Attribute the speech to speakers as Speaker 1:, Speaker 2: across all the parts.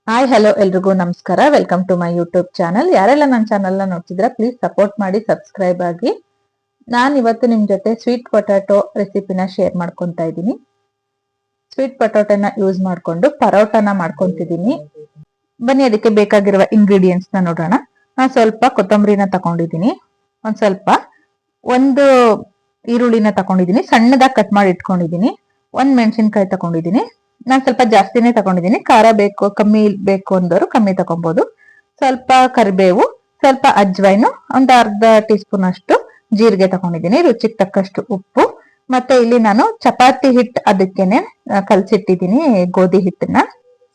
Speaker 1: Hi hello ಎಲ್ರಿಗೂ ನಮಸ್ಕಾರ. Welcome to my YouTube channel. ಯಾರೆಲ್ಲ ನನ್ನ ಚಾನಲ್ ನ ನೋಡ್ತಿದ್ರ ಪ್ಲೀಸ್ ಸಪೋರ್ಟ್ ಮಾಡಿ, ಸಬ್ಸ್ಕ್ರೈಬ್ ಆಗಿ. ನಾನು ಇವತ್ತು ನಿಮ್ ಜೊತೆ ಸ್ವೀಟ್ ಪೊಟ್ಯಾಟೊ ರೆಸಿಪಿನ ಶೇರ್ ಮಾಡ್ಕೊಂತಾ ಇದ್ದೀನಿ. ಸ್ವೀಟ್ ಪೊಟ್ಯಾಟೊನ ಯೂಸ್ ಮಾಡ್ಕೊಂಡು ಪರೋಟಾನ ಮಾಡ್ಕೊಂತಿದ್ದೀನಿ. ಬನ್ನಿ ಅದಕ್ಕೆ ಬೇಕಾಗಿರುವ ಇಂಗ್ರೀಡಿಯೆಂಟ್ಸ್ ನ ನೋಡೋಣ. ನಾನು ಸ್ವಲ್ಪ ಕೊತ್ತಂಬರಿನ ತಗೊಂಡಿದ್ದೀನಿ, ಒಂದು ಈರುಳ್ಳಿನ ತಗೊಂಡಿದ್ದೀನಿ, ಸಣ್ಣದಾಗಿ ಕಟ್ ಮಾಡಿ ಇಟ್ಕೊಂಡಿದ್ದೀನಿ, ಒಂದ್ ಮೆಣಸಿನ್ಕಾಯಿ ತಗೊಂಡಿದ್ದೀನಿ. ನಾನು ಸ್ವಲ್ಪ ಜಾಸ್ತಿನೇ ತಗೊಂಡಿದ್ದೀನಿ. ಖಾರ ಬೇಕು ಕಮ್ಮಿ ಬೇಕು ಅಂದವರು ಕಮ್ಮಿ ತಗೊಬಹುದು. ಸ್ವಲ್ಪ ಕರಿಬೇವು, ಸ್ವಲ್ಪ ಅಜ್ವೈನು, ಒಂದು ಅರ್ಧ ಟೀ ಸ್ಪೂನ್ ಅಷ್ಟು ಜೀರಿಗೆ ತಗೊಂಡಿದ್ದೀನಿ, ರುಚಿಗೆ ತಕ್ಕಷ್ಟು ಉಪ್ಪು. ಮತ್ತೆ ಇಲ್ಲಿ ನಾನು ಚಪಾತಿ ಹಿಟ್ಟು ಅದಕ್ಕೇನೆ ಕಲ್ಸಿಟ್ಟಿದ್ದೀನಿ, ಗೋಧಿ ಹಿಟ್ಟನ್ನ.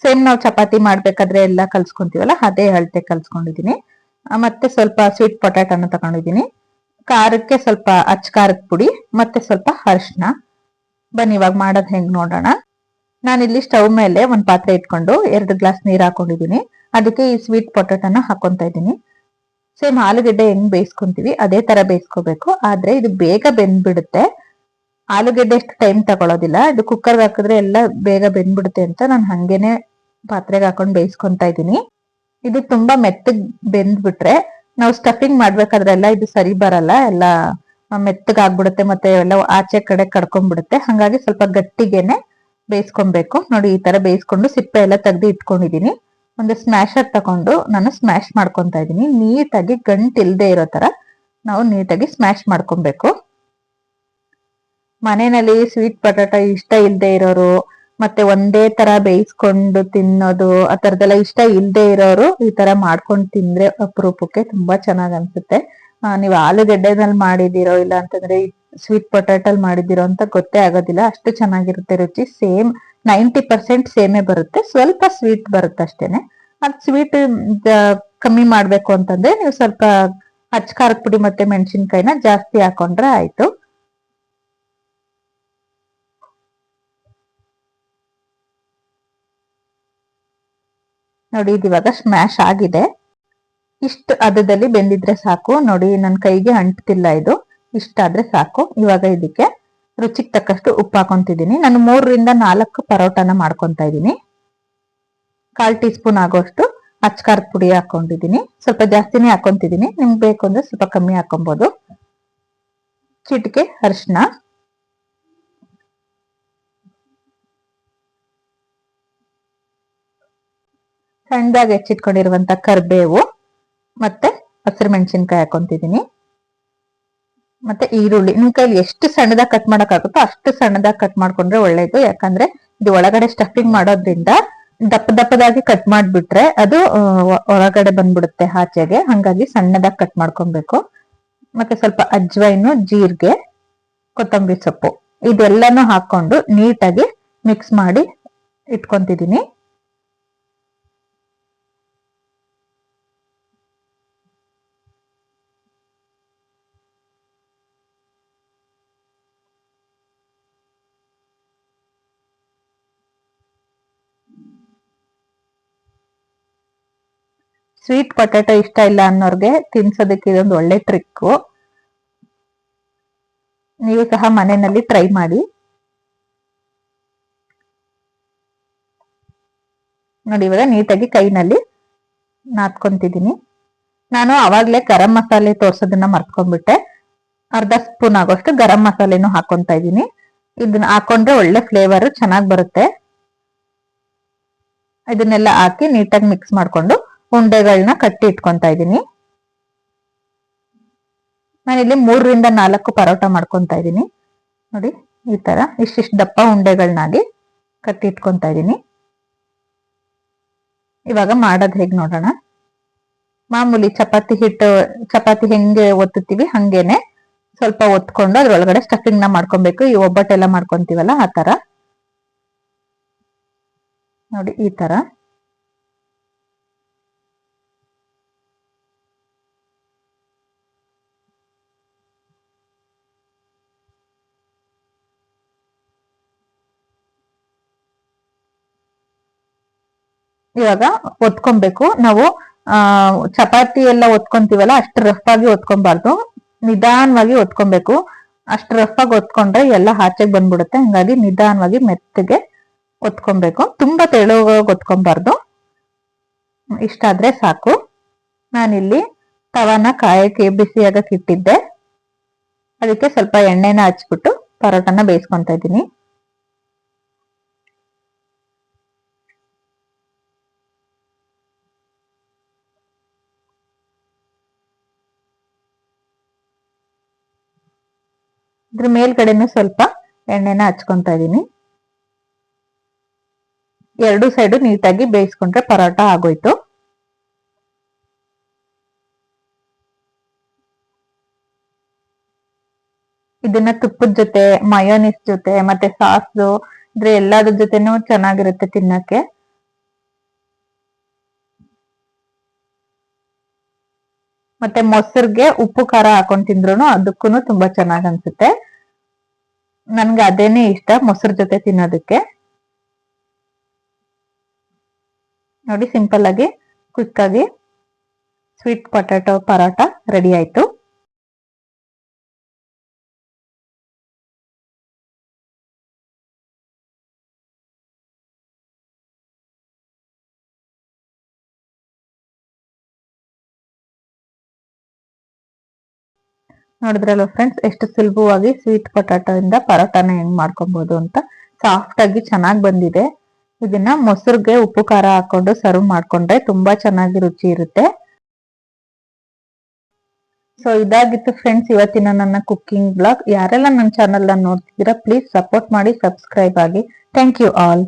Speaker 1: ಸೇಮ್ ನಾವು ಚಪಾತಿ ಮಾಡ್ಬೇಕಾದ್ರೆ ಎಲ್ಲ ಕಲ್ಸ್ಕೊಂತೀವಲ್ಲ ಅದೇ ಅಳತೆ ಕಲ್ಸ್ಕೊಂಡಿದ್ದೀನಿ. ಮತ್ತೆ ಸ್ವಲ್ಪ ಸ್ವೀಟ್ ಪೊಟ್ಯಾಟೋನ ತಗೊಂಡಿದ್ದೀನಿ. ಖಾರಕ್ಕೆ ಸ್ವಲ್ಪ ಅಚ್ಚ ಖಾರದ ಪುಡಿ, ಮತ್ತೆ ಸ್ವಲ್ಪ ಅರಿಶಿನ. ಬನ್ನಿ ಇವಾಗ ಮಾಡೋದ್ ಹೆಂಗ್ ನೋಡೋಣ. ನಾನಿಲ್ಲಿ ಸ್ಟವ್ ಮೇಲೆ ಒಂದ್ ಪಾತ್ರೆ ಇಟ್ಕೊಂಡು 2 ಗ್ಲಾಸ್ ನೀರ್ ಹಾಕೊಂಡಿದ್ದೀನಿ. ಅದಕ್ಕೆ ಈ ಸ್ವೀಟ್ ಪೊಟ್ಯಾಟೋನ ಹಾಕೊಂತಾ ಇದ್ದೀನಿ. ಸೇಮ್ ಆಲೂಗೆಡ್ಡೆ ಹೆಂಗ್ ಬೇಯಿಸ್ಕೊಂತೀವಿ ಅದೇ ತರ ಬೇಯಿಸ್ಕೋಬೇಕು, ಆದ್ರೆ ಇದು ಬೇಗ ಬೆಂದ್ಬಿಡುತ್ತೆ. ಆಲೂಗೆಡ್ಡೆ ಎಷ್ಟು ಟೈಮ್ ತಗೊಳೋದಿಲ್ಲ, ಇದು ಕುಕ್ಕರ್ಗೆ ಹಾಕಿದ್ರೆ ಎಲ್ಲ ಬೇಗ ಬೆಂದ್ಬಿಡುತ್ತೆ ಅಂತ ನಾನು ಹಂಗೇನೆ ಪಾತ್ರೆಗೆ ಹಾಕೊಂಡು ಬೇಯಿಸ್ಕೊಂತಾ ಇದ್ದೀನಿ. ಇದು ತುಂಬಾ ಮೆತ್ತಗ್ ಬೆಂದ್ಬಿಟ್ರೆ ನಾವು ಸ್ಟಫಿಂಗ್ ಮಾಡ್ಬೇಕಾದ್ರೆಲ್ಲ ಇದು ಸರಿ ಬರಲ್ಲ, ಎಲ್ಲ ಮೆತ್ತಗ್ ಆಗ್ಬಿಡುತ್ತೆ, ಮತ್ತೆ ಎಲ್ಲ ಆಚೆ ಕಡೆ ಕಡ್ಕೊಂಡ್ಬಿಡುತ್ತೆ. ಹಂಗಾಗಿ ಸ್ವಲ್ಪ ಗಟ್ಟಿಗೆನೆ ಬೇಯಿಸ್ಕೊಬೇಕು. ನೋಡಿ ಈ ತರ ಬೇಯಿಸ್ಕೊಂಡು ಸಿಪ್ಪೆ ಎಲ್ಲ ತೆಗ್ದು ಇಟ್ಕೊಂಡಿದೀನಿ. ಒಂದು ಸ್ಮ್ಯಾಶರ್ ತಗೊಂಡು ನಾನು ಸ್ಮ್ಯಾಶ್ ಮಾಡ್ಕೊಂತಾ ಇದ್ದೀನಿ. ನೀಟಾಗಿ ಗಂಟು ಇಲ್ದೆ ಇರೋ ತರ ನಾವು ನೀಟಾಗಿ ಸ್ಮ್ಯಾಶ್ ಮಾಡ್ಕೊಬೇಕು. ಮನೆಯಲ್ಲಿ ಸ್ವೀಟ್ ಪೊಟ್ಯಾಟೊ ಇಷ್ಟ ಇಲ್ದೆ ಇರೋರು, ಮತ್ತೆ ಒಂದೇ ತರ ಬೇಯಿಸ್ಕೊಂಡು ತಿನ್ನೋದು ಆ ತರದೆಲ್ಲ ಇಷ್ಟ ಇಲ್ದೆ ಇರೋರು ಈ ತರ ಮಾಡ್ಕೊಂಡು ತಿಂದ್ರೆ ಅಪರೂಪಕ್ಕೆ ತುಂಬಾ ಚೆನ್ನಾಗ್ ಅನ್ಸುತ್ತೆ. ನೀವು ಆಲೂಗೆಡ್ಡೆನಲ್ಲಿ ಮಾಡಿದಿರೋ ಇಲ್ಲ ಅಂತಂದ್ರೆ ಸ್ವೀಟ್ ಪೊಟ್ಯಾಟೊ ಮಾಡಿದಿರೋ ಅಂತ ಗೊತ್ತೇ ಆಗೋದಿಲ್ಲ, ಅಷ್ಟು ಚೆನ್ನಾಗಿರುತ್ತೆ ರುಚಿ. ಸೇಮ್ 90% ಸೇಮೇ ಬರುತ್ತೆ, ಸ್ವಲ್ಪ ಸ್ವೀಟ್ ಬರುತ್ತೆ ಅಷ್ಟೇನೆ. ಅದ್ ಸ್ವೀಟ್ ಕಮ್ಮಿ ಮಾಡ್ಬೇಕು ಅಂತಂದ್ರೆ ನೀವು ಸ್ವಲ್ಪ ಅಚ್ಚ ಖಾರದ ಪುಡಿ ಮತ್ತೆ ಮೆಣಸಿನ್ಕಾಯಿನ ಜಾಸ್ತಿ ಹಾಕೊಂಡ್ರೆ ಆಯ್ತು. ನೋಡಿ ಇದು ಇವಾಗ ಸ್ಮ್ಯಾಶ್ ಆಗಿದೆ. ಇಷ್ಟು ಹದದಲ್ಲಿ ಬೆಂದಿದ್ರೆ ಸಾಕು. ನೋಡಿ ನನ್ನ ಕೈಗೆ ಅಂಟ್ತಿಲ್ಲ, ಇದು ಇಷ್ಟಾದ್ರೆ ಸಾಕು. ಇವಾಗ ಇದಕ್ಕೆ ರುಚಿಗೆ ತಕ್ಕಷ್ಟು ಉಪ್ಪು ಹಾಕೊಂತಿದ್ದೀನಿ. ನಾನು 3ರಿಂದ 4 ಪರೋಟಾನ ಮಾಡ್ಕೊಂತಾ ಇದ್ದೀನಿ. 1/4 ಟೀ ಸ್ಪೂನ್ ಆಗೋಷ್ಟು ಅಚ್ಚ ಖಾರದ ಪುಡಿ ಹಾಕೊಂಡಿದ್ದೀನಿ. ಸ್ವಲ್ಪ ಜಾಸ್ತಿನೇ ಹಾಕೊಂತಿದ್ದೀನಿ, ನಿಮ್ಗೆ ಬೇಕು ಅಂದ್ರೆ ಸ್ವಲ್ಪ ಕಮ್ಮಿ ಹಾಕೊಬಹುದು. ಚಿಟಿಕೆ ಅರಿಶಿನ, ಸಣ್ಣದಾಗಿ ಹೆಚ್ಚಿಟ್ಕೊಂಡಿರುವಂತ ಕರಿಬೇವು, ಮತ್ತೆ ಹಸಿರು ಮೆಣಸಿನ್ಕಾಯಿ ಹಾಕೊಂತಿದ್ದೀನಿ. ಮತ್ತೆ ಈರುಳ್ಳಿ ನಿಮ್ ಕೈಲಿ ಎಷ್ಟು ಸಣ್ಣದಾಗಿ ಕಟ್ ಮಾಡಕ್ಕಾಗುತ್ತೋ ಅಷ್ಟು ಸಣ್ಣದಾಗಿ ಕಟ್ ಮಾಡ್ಕೊಂಡ್ರೆ ಒಳ್ಳೇದು. ಯಾಕಂದ್ರೆ ಇದು ಒಳಗಡೆ ಸ್ಟಫಿಂಗ್ ಮಾಡೋದ್ರಿಂದ ದಪ್ಪದಾಗಿ ಕಟ್ ಮಾಡ್ಬಿಟ್ರೆ ಅದು ಹೊರಗಡೆ ಬಂದ್ಬಿಡುತ್ತೆ ಆಚೆಗೆ. ಹಂಗಾಗಿ ಸಣ್ಣದಾಗಿ ಕಟ್ ಮಾಡ್ಕೊಬೇಕು. ಮತ್ತೆ ಸ್ವಲ್ಪ ಅಜ್ವೈನು, ಜೀರಿಗೆ, ಕೊತ್ತಂಬರಿ ಸೊಪ್ಪು ಇದೆಲ್ಲಾನು ಹಾಕೊಂಡು ನೀಟಾಗಿ ಮಿಕ್ಸ್ ಮಾಡಿ ಇಟ್ಕೊಂತಿದ್ದೀನಿ. ಸ್ವೀಟ್ ಪೊಟ್ಯಾಟೊ ಇಷ್ಟ ಇಲ್ಲ ಅನ್ನೋರ್ಗೆ ತಿನ್ಸೋದಕ್ಕೆ ಇದೊಂದು ಒಳ್ಳೆ ಟ್ರಿಕ್. ನೀವು ಸಹ ಮನೆಯಲ್ಲಿ ಟ್ರೈ ಮಾಡಿ. ನೋಡಿ ಇವಾಗ ನೀಟಾಗಿ ಕೈನಲ್ಲಿ ನಾದ್ಕೊಂತಿದ್ದೀನಿ. ನಾನು ಅವಾಗ್ಲೇ ಗರಂ ಮಸಾಲೆ ತೋರ್ಸೋದನ್ನ ಮರ್ತ್ಕೊಂಡ್ಬಿಟ್ಟೆ. ಅರ್ಧ ಸ್ಪೂನ್ ಆಗೋಷ್ಟು ಗರಂ ಮಸಾಲೆನೂ ಹಾಕೊಂತಾ ಇದ್ದೀನಿ. ಇದನ್ನ ಹಾಕೊಂಡ್ರೆ ಒಳ್ಳೆ ಫ್ಲೇವರ್ ಚೆನ್ನಾಗಿ ಬರುತ್ತೆ. ಇದನ್ನೆಲ್ಲ ಹಾಕಿ ನೀಟಾಗಿ ಮಿಕ್ಸ್ ಮಾಡ್ಕೊಂಡು ಉಂಡೆಗಳನ್ನ ಕಟ್ಟಿ ಇಟ್ಕೊಂತಾ ಇದ್ದೀನಿ. ನಾನಿಲ್ಲಿ 3ರಿಂದ 4 ಪರೋಟ ಮಾಡ್ಕೊಂತಾ ಇದ್ದೀನಿ. ನೋಡಿ ಈ ತರ ಇಷ್ಟಿಷ್ಟು ದಪ್ಪ ಉಂಡೆಗಳನ್ನಾಗಿ ಕಟ್ಟಿ ಇಟ್ಕೊಂತಾ ಇದ್ದೀನಿ. ಇವಾಗ ಮಾಡೋದ್ ಹೇಗ್ ನೋಡೋಣ. ಮಾಮೂಲಿ ಚಪಾತಿ ಹೆಂಗೆ ಒತ್ತುತ್ತೀವಿ ಹಂಗೇನೆ ಸ್ವಲ್ಪ ಒತ್ಕೊಂಡು ಅದ್ರೊಳಗಡೆ ಸ್ಟಫಿಂಗ್ ನ ಮಾಡ್ಕೊಬೇಕು. ಈ ಒಬ್ಬಟ್ಟೆಲ್ಲ ಮಾಡ್ಕೊಂತೀವಲ್ಲ ಆ ತರ. ನೋಡಿ ಈ ತರ ಇವಾಗ ಒತ್ಕೊಬೇಕು. ನಾವು ಚಪಾತಿ ಎಲ್ಲ ಒತ್ಕೊಂತೀವಲ್ಲ ಅಷ್ಟು ರಫ್ ಆಗಿ ಒತ್ಕೊಬಾರ್ದು, ನಿಧಾನವಾಗಿ ಒತ್ಕೊಬೇಕು. ಅಷ್ಟು ರಫ್ ಆಗಿ ಒತ್ಕೊಂಡ್ರೆ ಎಲ್ಲ ಆಚೆಗೆ ಬಂದ್ಬಿಡುತ್ತೆ. ಹಂಗಾಗಿ ನಿಧಾನವಾಗಿ ಮೆತ್ತಗೆ ಒತ್ಕೊಬೇಕು, ತುಂಬಾ ತೆಳುವಾಗಿ ಒತ್ಕೊಬಾರ್ದು. ಇಷ್ಟಾದ್ರೆ ಸಾಕು. ನಾನಿಲ್ಲಿ ತವಾನ ಕಾಯಕ್ಕೆ ಬಿಸಿಯಾಗಕ್ಕೆ ಇಟ್ಟಿದ್ದೆ, ಅದಕ್ಕೆ ಸ್ವಲ್ಪ ಎಣ್ಣೆನ ಹಚ್ಬಿಟ್ಟು ಪರೋಟನ ಬೇಯಿಸ್ಕೊಂತ ಇದ್ದೀನಿ. ಇದ್ರ ಮೇಲ್ಗಡೆನೂ ಸ್ವಲ್ಪ ಎಣ್ಣೆನ ಹಚ್ಕೊಂತ ಇದ್ದೀನಿ. ಎರಡು ಸೈಡು ನೀಟಾಗಿ ಬೇಯಿಸ್ಕೊಂಡ್ರೆ ಪರೋಟ ಆಗೋಯ್ತು. ಇದನ್ನ ತುಪ್ಪದ ಜೊತೆ, ಮಯೋನಿಸ್ ಜೊತೆ, ಮತ್ತೆ ಸಾಸು ಇದ್ರೆ ಎಲ್ಲಾದ್ರ ಜೊತೆನೂ ಚೆನ್ನಾಗಿರುತ್ತೆ ತಿನ್ನಕ್ಕೆ. ಮತ್ತೆ ಮೊಸರ್ಗೆ ಉಪ್ಪು ಖಾರ ಹಾಕೊಂಡ್ ತಿಂದ್ರು ಅದಕ್ಕೂ ತುಂಬಾ ಚೆನ್ನಾಗ್ ಅನ್ಸುತ್ತೆ. ನನ್ಗೆ ಅದೇನೆ ಇಷ್ಟ ಮೊಸರು ಜೊತೆ ತಿನ್ನೋದಕ್ಕೆ. ನೋಡಿ, ಸಿಂಪಲ್ ಆಗಿ ಕ್ವಿಕ್ ಆಗಿ ಸ್ವೀಟ್ ಪೊಟ್ಯಾಟೊ ಪರೋಟ ರೆಡಿ ಆಯ್ತು. ನೋಡಿದ್ರಲ್ಲ ಫ್ರೆಂಡ್ಸ್, ಎಷ್ಟು ಸುಲಭವಾಗಿ ಸ್ವೀಟ್ ಪೊಟ್ಯಾಟೊ ಇಂದ ಪರೋಟಾನ ಹೆಂಗ್ ಮಾಡ್ಕೊಬಹುದು ಅಂತ. ಸಾಫ್ಟ್ ಆಗಿ ಚೆನ್ನಾಗಿ ಬಂದಿದೆ. ಇದನ್ನ ಮೊಸರುಗೆ ಉಪ್ಪು ಖಾರ ಹಾಕೊಂಡು ಸರ್ವ್ ಮಾಡ್ಕೊಂಡ್ರೆ ತುಂಬಾ ಚೆನ್ನಾಗಿ ರುಚಿ ಇರುತ್ತೆ. ಸೊ ಇದಾಗಿತ್ತು ಫ್ರೆಂಡ್ಸ್ ಇವತ್ತಿನ ನನ್ನ ಕುಕ್ಕಿಂಗ್ ಬ್ಲಾಗ್. ಯಾರೆಲ್ಲ ನನ್ನ ಚಾನೆಲ್ ನೋಡ್ತಿದ್ದೀರಾ ಪ್ಲೀಸ್ ಸಪೋರ್ಟ್ ಮಾಡಿ, ಸಬ್ಸ್ಕ್ರೈಬ್ ಆಗಿ. Thank you all.